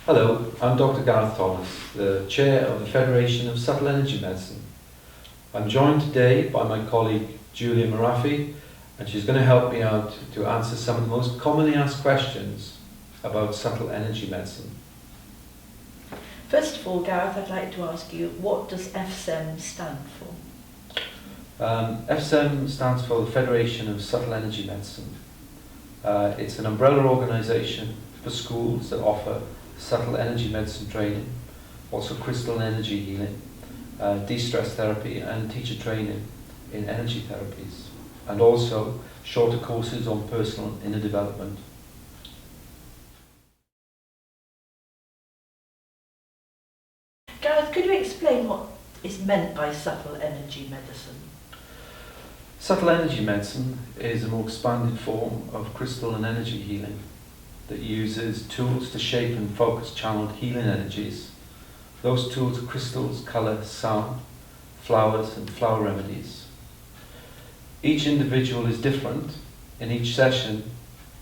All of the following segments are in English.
Hello, I'm Dr. Gareth Thomas, the Chair of the Federation of Subtle Energy Medicine. I'm joined today by my colleague Julia Marafi, and she's going to help me out to answer some of the most commonly asked questions about subtle energy medicine. First of all, Gareth, I'd like to ask you, what does FSEM stand for? FSEM stands for the Federation of Subtle Energy Medicine. It's an umbrella organisation for schools that offer subtle energy medicine training, also crystal energy healing, de-stress therapy and teacher training in energy therapies, and also shorter courses on personal and inner development. Gareth, could you explain what is meant by subtle energy medicine? Subtle energy medicine is a more expanded form of crystal and energy healing that uses tools to shape and focus channeled healing energies. Those tools are crystals, colour, sound, flowers and flower remedies. Each individual is different. In each session,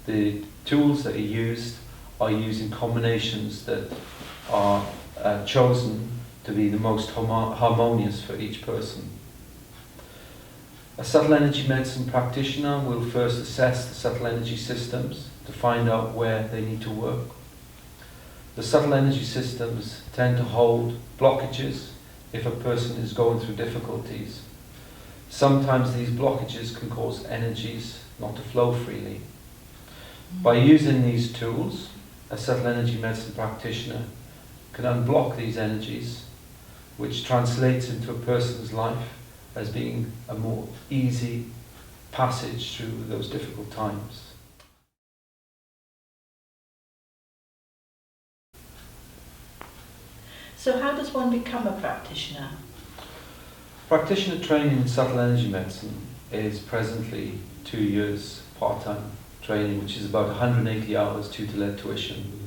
the tools that are used in combinations that are chosen to be the most harmonious for each person. A subtle energy medicine practitioner will first assess the subtle energy systems to find out where they need to work. The subtle energy systems tend to hold blockages if a person is going through difficulties. Sometimes these blockages can cause energies not to flow freely. By using these tools, a subtle energy medicine practitioner can unblock these energies, which translates into a person's life as being a more easy passage through those difficult times. So how does one become a practitioner? Practitioner training in subtle energy medicine is presently 2 years part-time training, which is about 180 hours tutor-led tuition.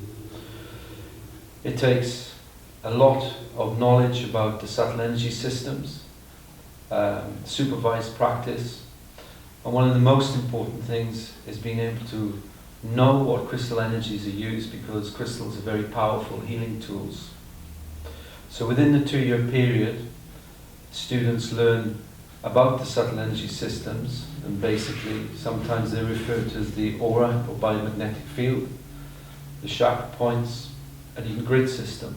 It takes a lot of knowledge about the subtle energy systems, supervised practice, and one of the most important things is being able to know what crystal energies are used, because crystals are very powerful healing tools. So within the 2-year period, students learn about the subtle energy systems, and basically sometimes they're referred to as the aura or biomagnetic field, the chakra points, and even grid system,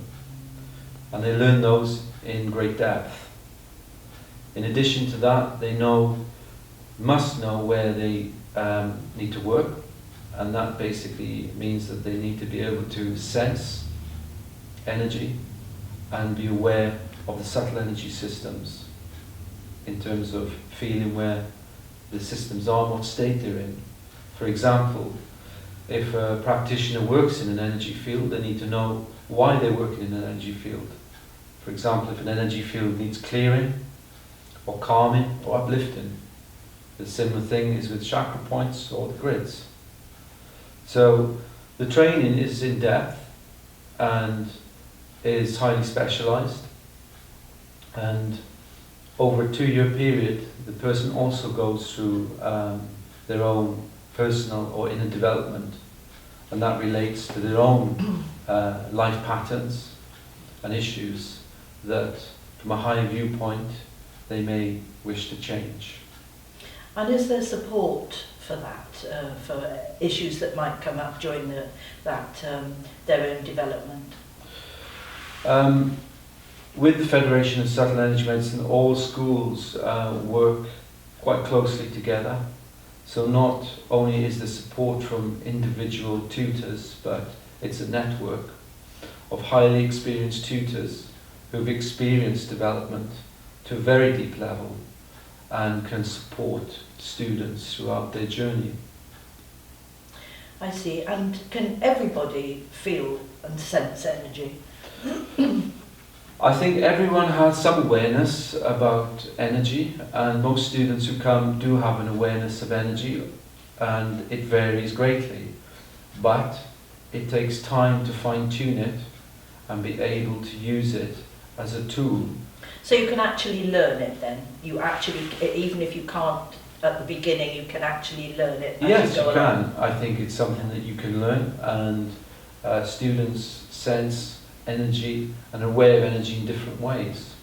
and they learn those in great depth. In addition to that, they must know where they need to work, and that basically means that they need to be able to sense energy and be aware of the subtle energy systems in terms of feeling where the systems are and what state they're in. For example, if a practitioner works in an energy field, they need to know why they're working in an energy field. For example, if an energy field needs clearing, or calming, or uplifting. The similar thing is with chakra points or the grids. So the training is in depth and is highly specialised, and over a 2-year period the person also goes through their own personal or inner development, and that relates to their own life patterns and issues that from a higher viewpoint they may wish to change. And is there support for that, for issues that might come up during their own development? With the Federation of Subtle Energy Medicine, all schools work quite closely together. So not only is there support from individual tutors, but it's a network of highly experienced tutors who've experienced development to a very deep level and can support students throughout their journey. I see. And can everybody feel and sense energy? I think everyone has some awareness about energy, and most students who come do have an awareness of energy, and it varies greatly. But it takes time to fine-tune it and be able to use it as a tool. So you can actually learn it then? You actually, even if you can't at the beginning, you can actually learn it as Yes, you go you can. along? I think it's something that you can learn, and students sense energy and are aware of energy in different ways.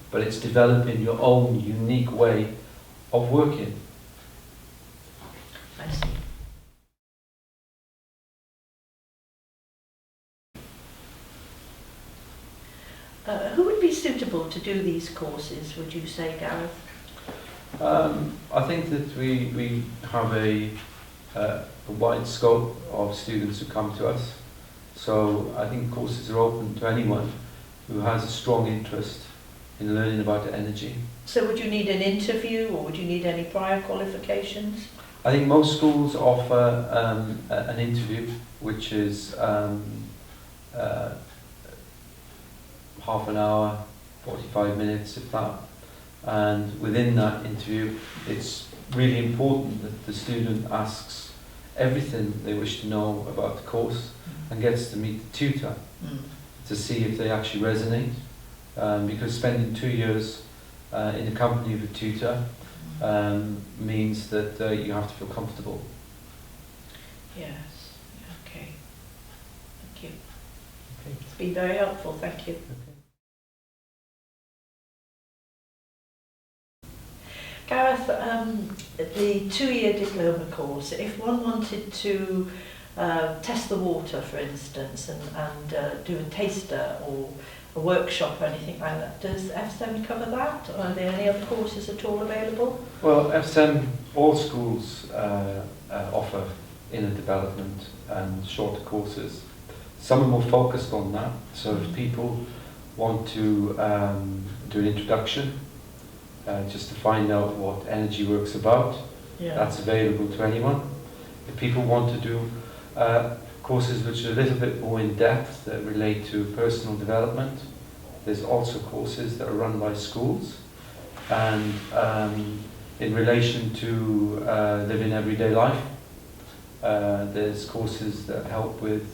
But it's developing your own unique way of working. I see. Who would be suitable to do these courses, would you say, Gareth? I think that we have a wide scope of students who come to us. So I think courses are open to anyone who has a strong interest in learning about energy. So would you need an interview, or would you need any prior qualifications? I think most schools offer an interview, which is half an hour, 45 minutes, if that. And within that interview, it's really important that the student asks everything they wish to know about the course and gets to meet the tutor to see if they actually resonate. Because spending 2 years in the company of a tutor means that you have to feel comfortable. Yes, okay. Thank you. Okay. It's been very helpful, thank you. Okay. Gareth, the 2-year diploma course, if one wanted to test the water, for instance, and do a taster or a workshop or anything like that, does FSEM cover that? Or are there any other courses at all available? Well, FSEM, all schools offer inner development and shorter courses. Some are more focused on that, so if people want to do an introduction, just to find out what energy work's about, that's available to anyone. If people want to do courses which are a little bit more in depth that relate to personal development, there's also courses that are run by schools. And in relation to living everyday life, there's courses that help with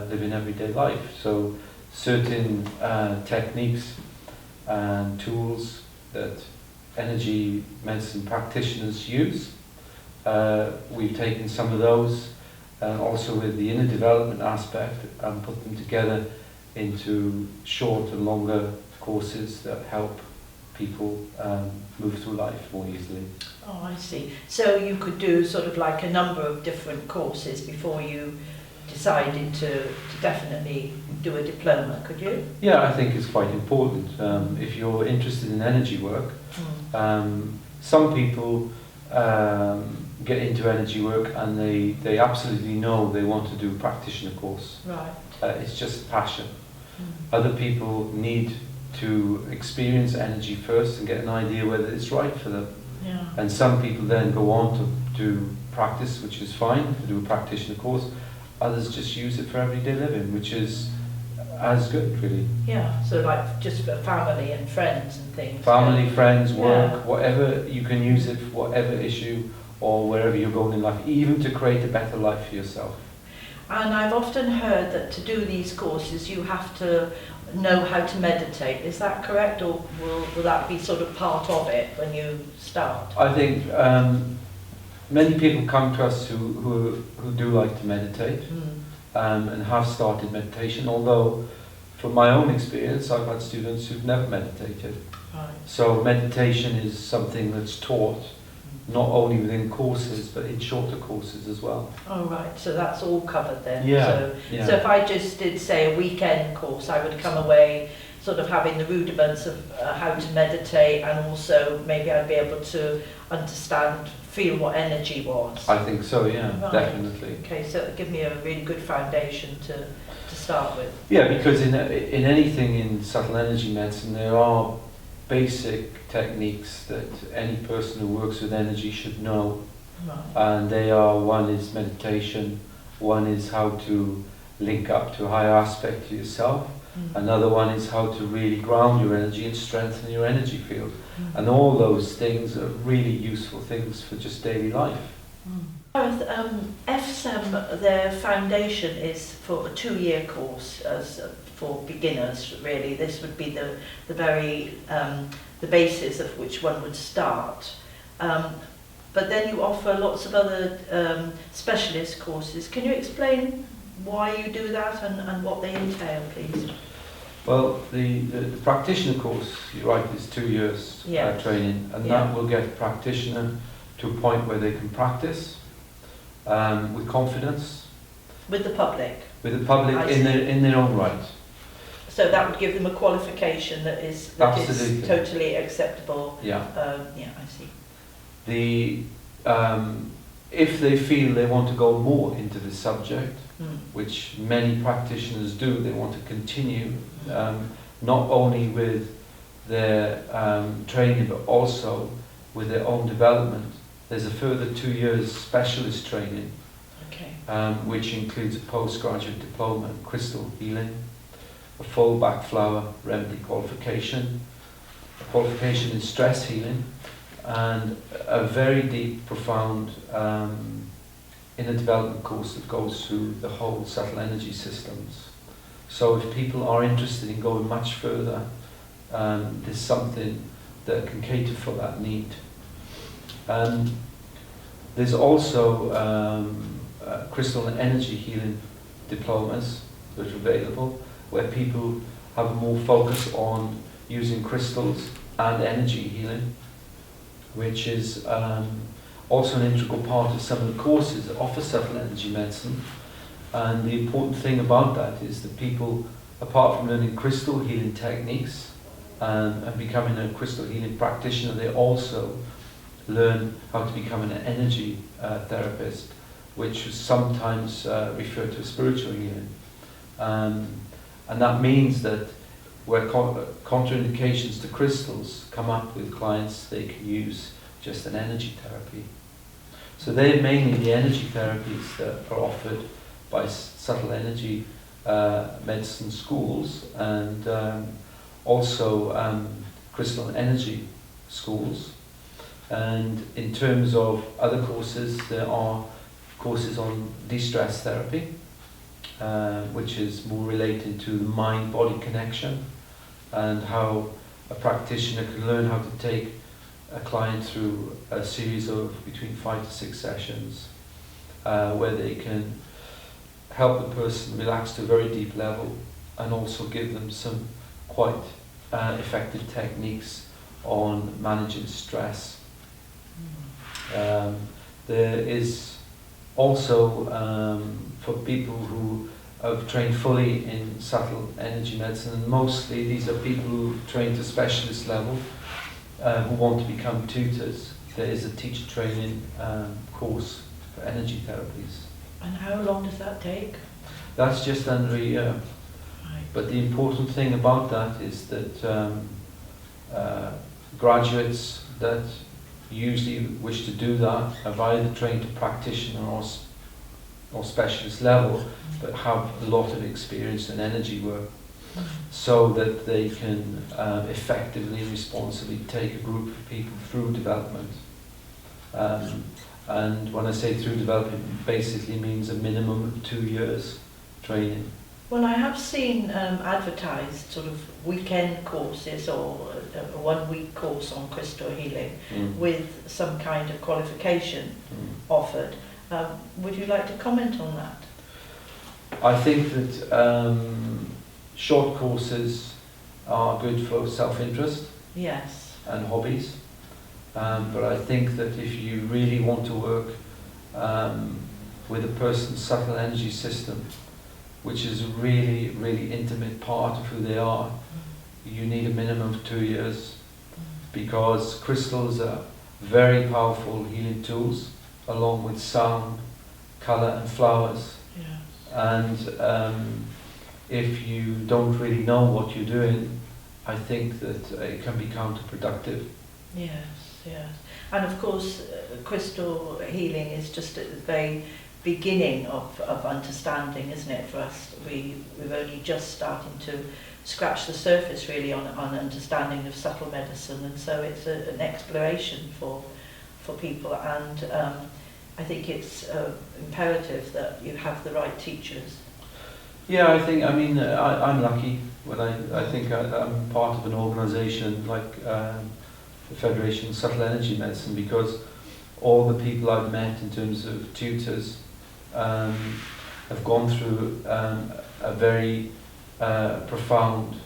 living everyday life. So certain techniques and tools that energy medicine practitioners use, we've taken some of those and also with the inner development aspect and put them together into short and longer courses that help people move through life more easily. Oh, I see. So you could do sort of like a number of different courses before you decided to definitely do a diploma, could you? Yeah, I think it's quite important. If you're interested in energy work, some people get into energy work and they absolutely know they want to do a practitioner course. Right. It's just passion. Other people need to experience energy first and get an idea whether it's right for them. Yeah. And some people then go on to do practice, which is fine, to do a practitioner course. Others just use it for everyday living, which is as good, really. Yeah, so like just for family and friends and things. Family, friends, work, Yeah. whatever, you can use it for whatever issue or wherever you're going in life, even to create a better life for yourself. And I've often heard that to do these courses you have to know how to meditate. Is that correct, or will that be sort of part of it when you start? I think many people come to us who do like to meditate and have started meditation, although from my own experience I've had students who've never meditated. Right. So meditation is something that's taught not only within courses but in shorter courses as well. Oh right, so that's all covered then. Yeah, So if I just did say a weekend course, I would come away sort of having the rudiments of how to meditate, and also maybe I'd be able to understand, feel what energy was. I think so, yeah, Right. definitely. Okay, so it'll give me a really good foundation to start with. Yeah, because in anything in subtle energy medicine there are basic techniques that any person who works with energy should know. Right. And they are, one is meditation, one is how to link up to a higher aspect of yourself, another one is how to really ground your energy and strengthen your energy field. And all those things are really useful things for just daily life. FSEM, their foundation is for a 2-year course for beginners, really. This would be the very the basis of which one would start. But then you offer lots of other specialist courses. Can you explain why you do that and what they entail, please? Well, the practitioner course, you're right, is 2 years Yeah. training, and Yeah. that will get a practitioner to a point where they can practice with confidence, With the public. with the public I in their own right. So that would give them a qualification that is Absolutely. totally acceptable. Yeah. Yeah, I see. If they feel they want to go more into the subject, Mm. which many practitioners do, they want to continue not only with their training but also with their own development. There's a further 2 years specialist training, Okay. which includes a postgraduate diploma in crystal healing, a full Bach Flower remedy qualification, a qualification in stress healing, and a very deep, profound inner development course that goes through the whole subtle energy systems. So if people are interested in going much further, there's something that can cater for that need. There's also crystal and energy healing diplomas that are available, where people have more focus on using crystals and energy healing, which is also an integral part of some of the courses that offer subtle energy medicine. And the important thing about that is that people, apart from learning crystal healing techniques and becoming a crystal healing practitioner, they also learn how to become an energy therapist, which is sometimes referred to as spiritual healing. And that means that where contraindications to crystals come up with clients, they can use just an energy therapy. So they're mainly the energy therapies that are offered by subtle energy medicine schools, and also crystal energy schools. And in terms of other courses, there are courses on de-stress therapy, which is more related to the mind-body connection and how a practitioner can learn how to take a client through a series of between 5 to 6 sessions where they can help the person relax to a very deep level and also give them some quite effective techniques on managing stress. There is also for people who have trained fully in subtle energy medicine, and mostly these are people who trained to specialist level who want to become tutors. There is a teacher training course for energy therapies. And how long does that take? That's just under a year. Right. But the important thing about that is that graduates that usually wish to do that have either trained to practitioner or specialist level, but have a lot of experience in energy work, so that they can effectively and responsibly take a group of people through development. And when I say through development, basically means a minimum of 2 years training. Well, I have seen advertised sort of weekend courses or a 1 week course on crystal healing with some kind of qualification offered. Would you like to comment on that? I think that short courses are good for self-interest Yes. and hobbies, but I think that if you really want to work with a person's subtle energy system, which is a really, really intimate part of who they are, you need a minimum of 2 years, because crystals are very powerful healing tools, along with sound, colour and flowers. Yes. And if you don't really know what you're doing, I think that it can be counterproductive. Yes, yes. And of course, crystal healing is just at the very beginning of understanding, isn't it, for us? We've only just starting to scratch the surface really on understanding of subtle medicine, and so it's an exploration for people, and I think it's imperative that you have the right teachers. Yeah, I'm lucky when I think I'm part of an organisation like the Federation of Subtle Energy Medicine, because all the people I've met in terms of tutors have gone through a very profound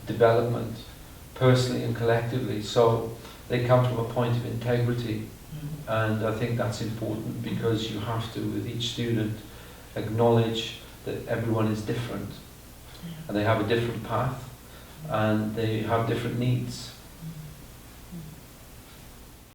development, personally and collectively. So they come from a point of integrity, and I think that's important, because you have to, with each student, acknowledge that everyone is different, and they have a different path, and they have different needs.